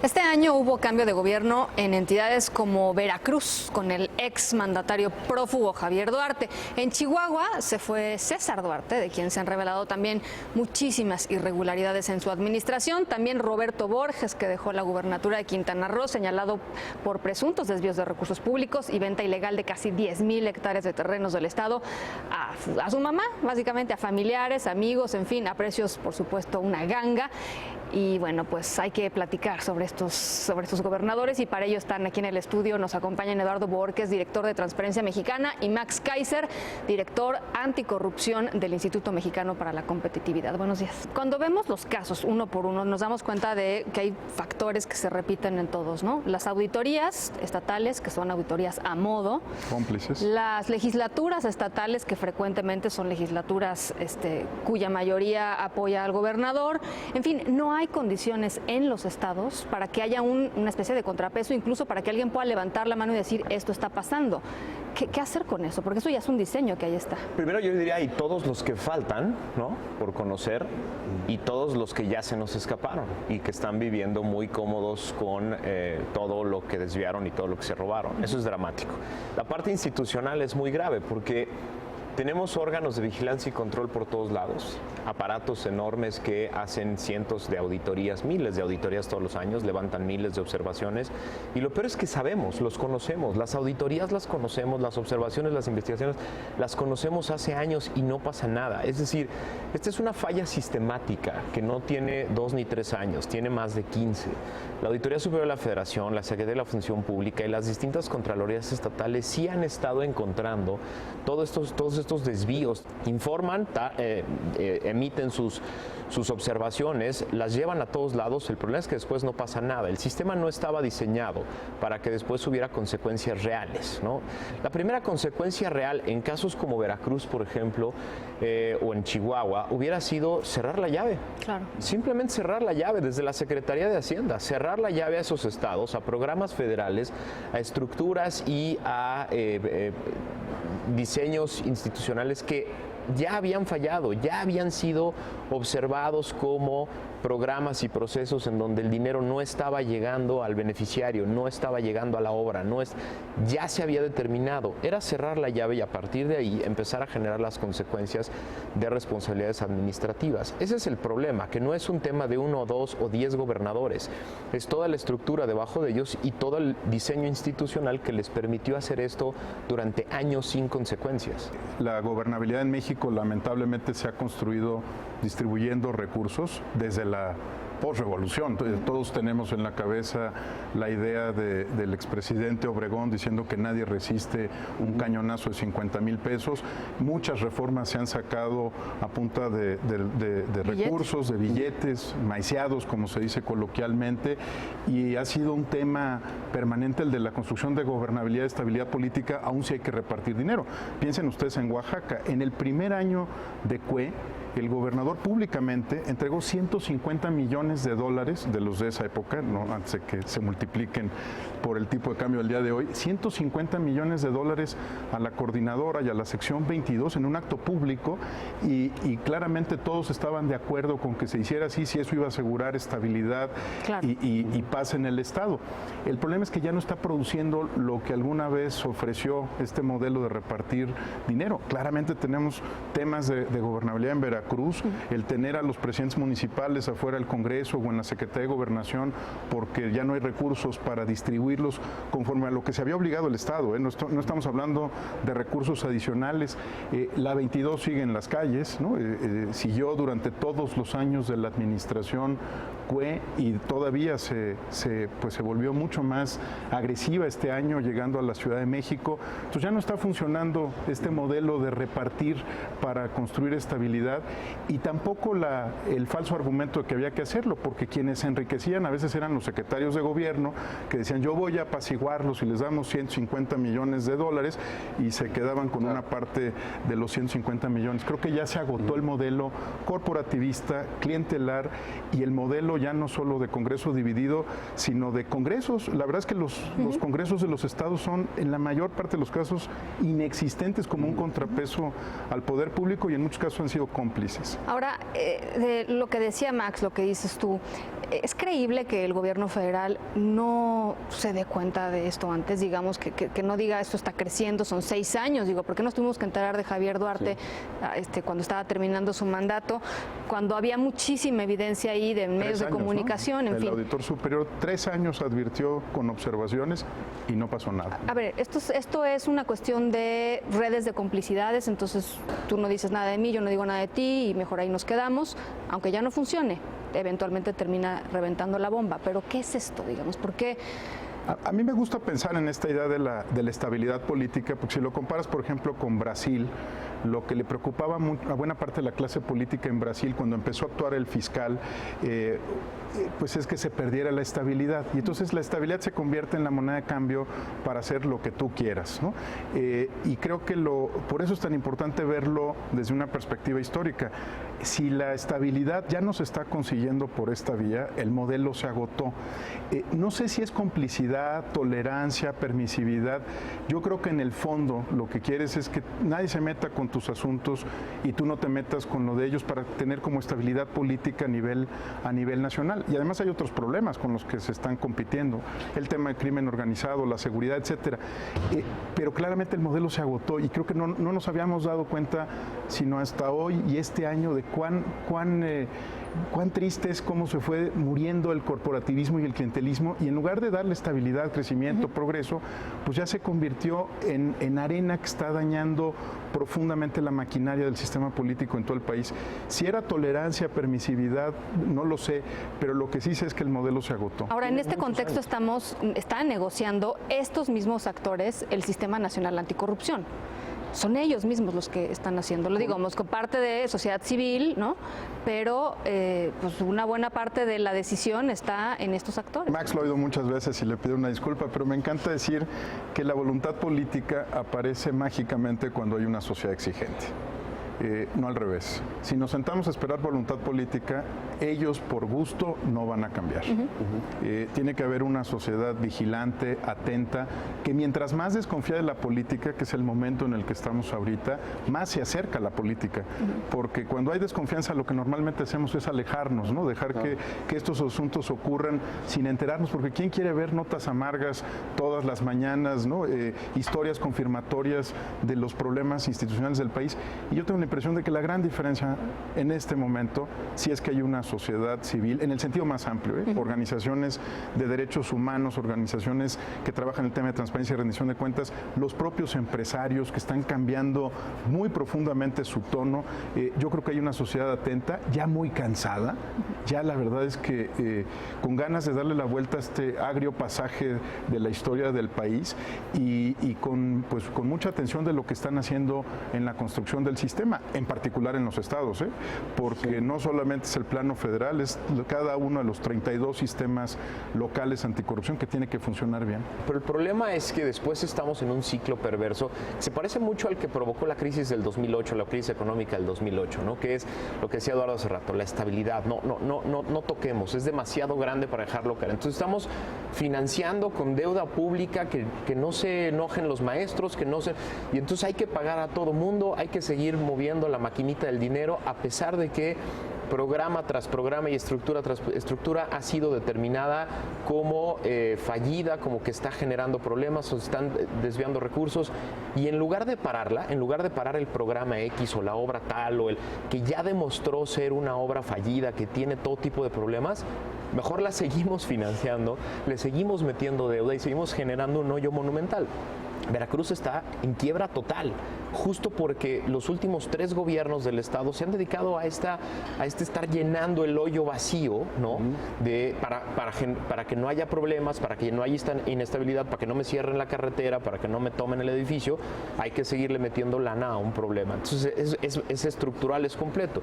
Este año hubo cambio de gobierno en entidades como Veracruz, con el ex mandatario prófugo Javier Duarte. En Chihuahua se fue César Duarte, de quien se han revelado también muchísimas irregularidades en su administración. También Roberto Borges, que dejó la gubernatura de Quintana Roo, señalado por presuntos desvíos de recursos públicos y venta ilegal de casi 10,000 hectáreas de terrenos del Estado a su mamá, básicamente a familiares, amigos, en fin, a precios, por supuesto, una ganga. Y bueno, pues hay que platicar sobre estos gobernadores, y para ello están aquí en el estudio. Nos acompañan Eduardo Borges, director de Transparencia Mexicana, y Max Kaiser, director anticorrupción del Instituto Mexicano para la Competitividad. Buenos días. Cuando vemos los casos uno por uno, nos damos cuenta de que hay factores que se repiten en todos, ¿no? Las auditorías estatales, que son auditorías a modo. Cómplices. Las legislaturas estatales, que frecuentemente son legislaturas cuya mayoría apoya al gobernador. En fin, no hay condiciones en los estados para que haya una especie de contrapeso, incluso para que alguien pueda levantar la mano y decir esto está pasando. ¿Qué hacer con eso? Porque eso ya es un diseño que ahí está. Primero yo diría, y todos los que faltan, ¿no?, por conocer, y todos los que ya se nos escaparon y que están viviendo muy cómodos con todo lo que desviaron y todo lo que se robaron. Eso es dramático. La parte institucional es muy grave porque tenemos órganos de vigilancia y control por todos lados, aparatos enormes que hacen cientos de auditorías, miles de auditorías todos los años, levantan miles de observaciones, y lo peor es que sabemos, los conocemos, las auditorías las conocemos, las observaciones, las investigaciones las conocemos hace años y no pasa nada. Es decir, esta es una falla sistemática que no tiene 2 ni 3 años, tiene más de 15. La Auditoría Superior de la Federación, la Secretaría de la Función Pública y las distintas contralorías estatales sí han estado encontrando todos estos desvíos, informan, emiten sus observaciones, las llevan a todos lados. El problema es que después no pasa nada. El sistema no estaba diseñado para que después hubiera consecuencias reales, ¿no? La primera consecuencia real en casos como Veracruz, por ejemplo, o en Chihuahua, hubiera sido cerrar la llave. Claro. Simplemente cerrar la llave desde la Secretaría de Hacienda, cerrar la llave a esos estados, a programas federales, a estructuras y a diseños institucionales que ya habían fallado, ya habían sido observados como programas y procesos en donde el dinero no estaba llegando al beneficiario, no estaba llegando a la obra, ya se había determinado. Era cerrar la llave y a partir de ahí empezar a generar las consecuencias de responsabilidades administrativas. Ese es el problema, que no es un tema de 1 o 2 o 10 gobernadores, es toda la estructura debajo de ellos y todo el diseño institucional que les permitió hacer esto durante años sin consecuencias. La gobernabilidad en México lamentablemente se ha construido distribuyendo recursos desde la posrevolución. Todos tenemos en la cabeza la idea del expresidente Obregón diciendo que nadie resiste un cañonazo de 50,000 pesos. Muchas reformas se han sacado a punta de recursos, de billetes, maiceados, como se dice coloquialmente, y ha sido un tema permanente el de la construcción de gobernabilidad y estabilidad política, aún si hay que repartir dinero. Piensen ustedes en Oaxaca, en el primer año de CUE, el gobernador públicamente entregó 150 millones de dólares de los de esa época, no antes de que se multipliquen por el tipo de cambio del día de hoy, 150 millones de dólares a la coordinadora y a la sección 22 en un acto público, y claramente todos estaban de acuerdo con que se hiciera así, si eso iba a asegurar estabilidad, claro, y paz en el Estado. El problema es que ya no está produciendo lo que alguna vez ofreció este modelo de repartir dinero. Claramente tenemos temas de gobernabilidad en Veracruz, el tener a los presidentes municipales afuera del Congreso o en la Secretaría de Gobernación porque ya no hay recursos para distribuirlos conforme a lo que se había obligado el Estado, ¿eh? No estamos hablando de recursos adicionales. La 22 sigue en las calles, ¿no? Siguió durante todos los años de la administración CUE y todavía se volvió mucho más agresiva este año, llegando a la Ciudad de México. Entonces ya no está funcionando este modelo de repartir para construir estabilidad, y tampoco el falso argumento de que había que hacerlo, porque quienes se enriquecían a veces eran los secretarios de gobierno que decían yo voy a apaciguarlos y les damos 150 millones de dólares y se quedaban con una parte de los 150 millones. Creo que ya se agotó el modelo corporativista, clientelar, y el modelo ya no solo de Congreso dividido, sino de congresos. La verdad es que los congresos de los estados son en la mayor parte de los casos inexistentes como un contrapeso al poder público, y en muchos casos han sido cómplices. Ahora, de lo que decía Max, lo que dices tú, ¿Es creíble que el gobierno federal no se dé cuenta de esto antes? Digamos, que no diga esto está creciendo, son 6 años. Digo, ¿por qué nos tuvimos que enterar de Javier Duarte cuando estaba terminando su mandato? Cuando había muchísima evidencia ahí de medios de comunicación, ¿no? en fin. El auditor superior 3 años advirtió con observaciones y no pasó nada. A ver, esto es una cuestión de redes de complicidades, entonces tú no dices nada de mí, yo no digo nada de ti y mejor ahí nos quedamos, aunque ya no funcione. Eventualmente termina reventando la bomba. Pero ¿qué es esto, digamos? ¿Por qué? A mí me gusta pensar en esta idea de la estabilidad política, porque si lo comparas, por ejemplo, con Brasil, lo que le preocupaba a buena parte de la clase política en Brasil cuando empezó a actuar el fiscal, pues es que se perdiera la estabilidad. Y entonces la estabilidad se convierte en la moneda de cambio para hacer lo que tú quieras, ¿no? Y creo que por eso es tan importante verlo desde una perspectiva histórica. Si la estabilidad ya no se está consiguiendo por esta vía, el modelo se agotó. No sé si es complicidad, tolerancia, permisividad. Yo creo que en el fondo lo que quieres es que nadie se meta con tus asuntos y tú no te metas con lo de ellos para tener como estabilidad política a nivel nacional. Y además hay otros problemas con los que se están compitiendo, el tema del crimen organizado, la seguridad, etcétera. Pero claramente el modelo se agotó y creo que no nos habíamos dado cuenta sino hasta hoy y este año de cuán triste es cómo se fue muriendo el corporativismo y el clientelismo, y en lugar de darle estabilidad, crecimiento, progreso, pues ya se convirtió en arena que está dañando profundamente la maquinaria del sistema político en todo el país. Si era tolerancia, permisividad, no lo sé, pero lo que sí sé es que el modelo se agotó. Ahora, en este contexto están negociando estos mismos actores el Sistema Nacional Anticorrupción. Son ellos mismos los que están haciéndolo, digamos, con parte de sociedad civil, ¿no? Pero pues una buena parte de la decisión está en estos actores. Max lo ha oído muchas veces y le pido una disculpa, pero me encanta decir que la voluntad política aparece mágicamente cuando hay una sociedad exigente. No al revés. Si nos sentamos a esperar voluntad política, ellos por gusto no van a cambiar. Tiene que haber una sociedad vigilante, atenta, que mientras más desconfía de la política, que es el momento en el que estamos ahorita, más se acerca a la política. Porque cuando hay desconfianza, lo que normalmente hacemos es alejarnos, ¿no? Dejar que estos asuntos ocurran sin enterarnos, porque ¿quién quiere ver notas amargas todas las mañanas, ¿no? Historias confirmatorias de los problemas institucionales del país? Y yo tengo la impresión de que la gran diferencia en este momento, si es que hay una sociedad civil, en el sentido más amplio, organizaciones de derechos humanos, organizaciones que trabajan el tema de transparencia y rendición de cuentas, los propios empresarios que están cambiando muy profundamente su tono. Yo creo que hay una sociedad atenta, ya muy cansada, ya la verdad es que con ganas de darle la vuelta a este agrio pasaje de la historia del país y con mucha atención de lo que están haciendo en la construcción del sistema, en particular en los estados, porque no solamente es el plano federal, es cada uno de los 32 sistemas locales anticorrupción que tiene que funcionar bien. Pero el problema es que después estamos en un ciclo perverso, se parece mucho al que provocó la crisis del 2008, la crisis económica del 2008, ¿no? Que es lo que decía Eduardo hace rato, la estabilidad, no toquemos, es demasiado grande para dejarlo caer. Entonces estamos financiando con deuda pública que no se enojen los maestros, y entonces hay que pagar a todo mundo, hay que seguir moviendo la maquinita del dinero, a pesar de que programa tras programa y estructura tras estructura ha sido determinada como fallida, como que está generando problemas o están desviando recursos, y en lugar de pararla, en lugar de parar el programa X o la obra tal o el que ya demostró ser una obra fallida, que tiene todo tipo de problemas, mejor la seguimos financiando, le seguimos metiendo deuda y seguimos generando un hoyo monumental. Veracruz está en quiebra total, justo porque los últimos 3 gobiernos del estado se han dedicado a estar llenando el hoyo vacío, ¿no? Para que no haya problemas, para que no haya inestabilidad, para que no me cierren la carretera, para que no me tomen el edificio, hay que seguirle metiendo lana a un problema. Entonces es estructural, es completo.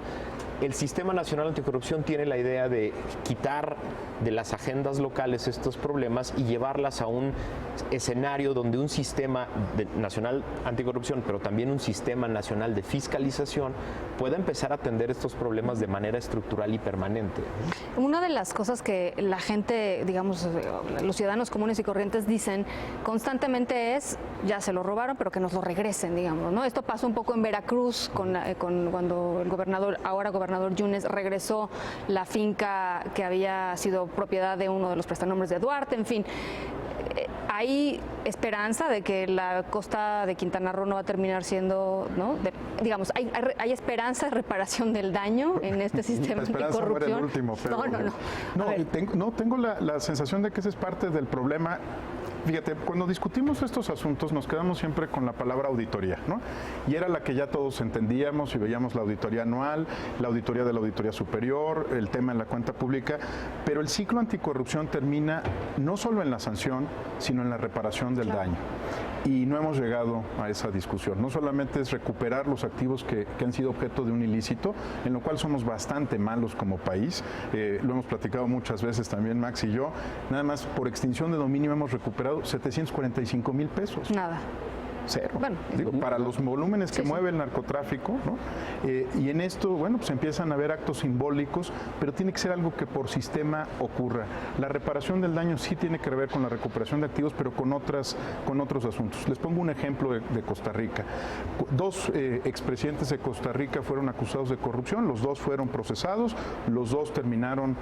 El Sistema Nacional Anticorrupción tiene la idea de quitar de las agendas locales estos problemas y llevarlas a un escenario donde un sistema sistema nacional anticorrupción, pero también un sistema nacional de fiscalización, pueda empezar a atender estos problemas de manera estructural y permanente. Una de las cosas que la gente, digamos, los ciudadanos comunes y corrientes dicen constantemente es, ya se lo robaron, pero que nos lo regresen, digamos, ¿no? Esto pasó un poco en Veracruz cuando el gobernador, ahora gobernador Yunes, regresó la finca que había sido propiedad de uno de los prestanombres de Duarte, en fin. ¿Hay esperanza de que la costa de Quintana Roo no va a terminar siendo, ¿no? Digamos, ¿hay esperanza de reparación del daño en este sistema anticorrupción? No era el último, pero, tengo la sensación de que ese es parte del problema. Fíjate, cuando discutimos estos asuntos nos quedamos siempre con la palabra auditoría, ¿no? Y era la que ya todos entendíamos y veíamos la auditoría anual, la auditoría de la auditoría superior, el tema en la cuenta pública, pero el ciclo anticorrupción termina no solo en la sanción, sino en la reparación del daño. Y no hemos llegado a esa discusión. No solamente es recuperar los activos que han sido objeto de un ilícito, en lo cual somos bastante malos como país. Lo hemos platicado muchas veces también Max y yo. Nada más por extinción de dominio hemos recuperado 745,000 pesos. Nada. Cero. Bueno, digo, para los volúmenes que mueve el narcotráfico, ¿no? Y en esto, bueno, pues empiezan a haber actos simbólicos, pero tiene que ser algo que por sistema ocurra. La reparación del daño sí tiene que ver con la recuperación de activos, pero con otros asuntos. Les pongo un ejemplo de Costa Rica. 2 expresidentes de Costa Rica fueron acusados de corrupción, los 2 fueron procesados, los 2 terminaron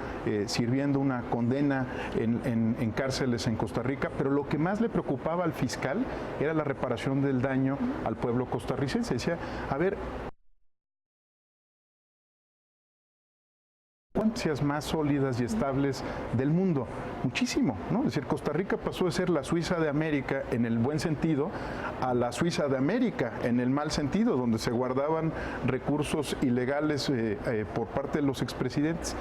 sirviendo una condena en cárceles en Costa Rica, pero lo que más le preocupaba al fiscal era la reparación del daño al pueblo costarricense. Decía, a ver, ¿cuántas más sólidas y estables del mundo? Muchísimo, ¿no? Es decir, Costa Rica pasó de ser la Suiza de América en el buen sentido a la Suiza de América en el mal sentido, donde se guardaban recursos ilegales por parte de los expresidentes.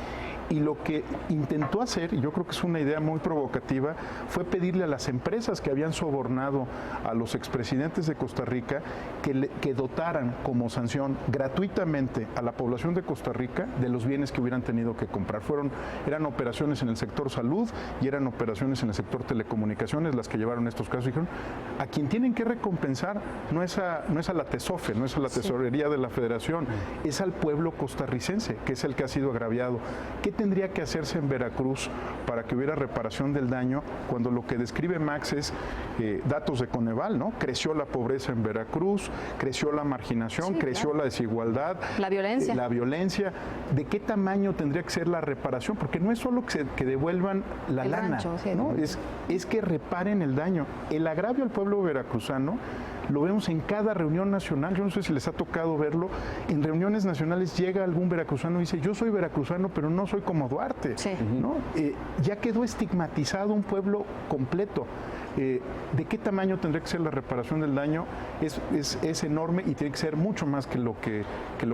Y lo que intentó hacer, y yo creo que es una idea muy provocativa, fue pedirle a las empresas que habían sobornado a los expresidentes de Costa Rica que dotaran como sanción gratuitamente a la población de Costa Rica de los bienes que hubieran tenido que comprar. Eran operaciones en el sector salud y eran operaciones en el sector telecomunicaciones las que llevaron estos casos. Dijeron, a quien tienen que recompensar no es a la TESOFE, no es a la Tesorería de la Federación, es al pueblo costarricense, que es el que ha sido agraviado. ¿Qué tendría que hacerse en Veracruz para que hubiera reparación del daño cuando lo que describe Max es datos de Coneval, ¿no? Creció la pobreza en Veracruz, creció la marginación, creció la desigualdad, la violencia. ¿De qué tamaño tendría que ser la reparación? Porque no es solo que devuelvan la lana, ¿no? Es que reparen el daño. El agravio al pueblo veracruzano lo vemos en cada reunión nacional. Yo no sé si les ha tocado verlo. En reuniones nacionales llega algún veracruzano y dice, yo soy veracruzano, pero no soy como Duarte, ¿no? Ya quedó estigmatizado un pueblo completo. ¿De qué tamaño tendría que ser la reparación del daño? Es enorme y tiene que ser mucho más que lo que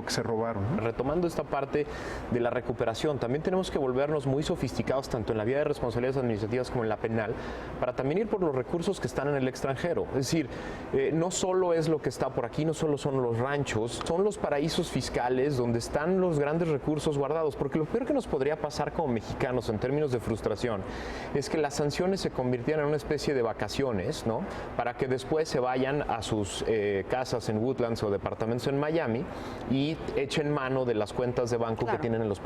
se robaron, ¿no? Retomando esta parte de la recuperación, también tenemos que volvernos muy sofisticados tanto en la vía de responsabilidades administrativas como en la penal, para también ir por los recursos que están en el extranjero. Es decir, no solo es lo que está por aquí, no solo son los ranchos, son los paraísos fiscales donde están los grandes recursos guardados, porque lo peor que nos podría pasar como mexicanos en términos de frustración es que las sanciones se convirtieran en una especie de vacaciones, ¿no? Para que después se vayan a sus casas en Woodlands o departamentos en Miami y echen mano de las cuentas de banco que tienen en los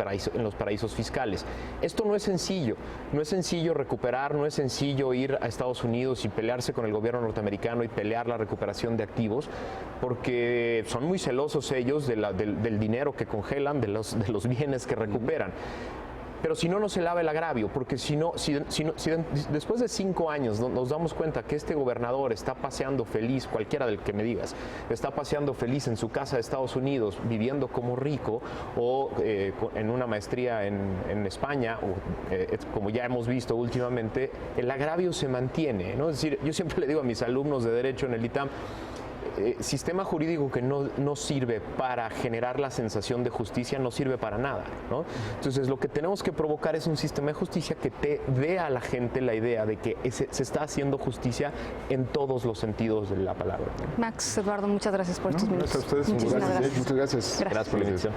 paraísos fiscales. Esto no es sencillo recuperar, no es sencillo ir a Estados Unidos y pelearse con el gobierno norteamericano y pelear la recuperación de activos, porque son muy celosos ellos del dinero que congelan, de los bienes que recuperan. Pero si no se lava el agravio, porque si después de 5 años nos damos cuenta que este gobernador está paseando feliz, cualquiera del que me digas, está paseando feliz en su casa de Estados Unidos, viviendo como rico, o en una maestría en España, o como ya hemos visto últimamente, el agravio se mantiene, ¿no? Es decir, yo siempre le digo a mis alumnos de Derecho en el ITAM, sistema jurídico que no sirve para generar la sensación de justicia no sirve para nada, ¿no? Entonces lo que tenemos que provocar es un sistema de justicia que te dé a la gente la idea de que se está haciendo justicia en todos los sentidos de la palabra. Max, Eduardo, muchas gracias por estos minutos. Gracias a ustedes. Muchísimas gracias. Muchas gracias. Gracias por la invitación.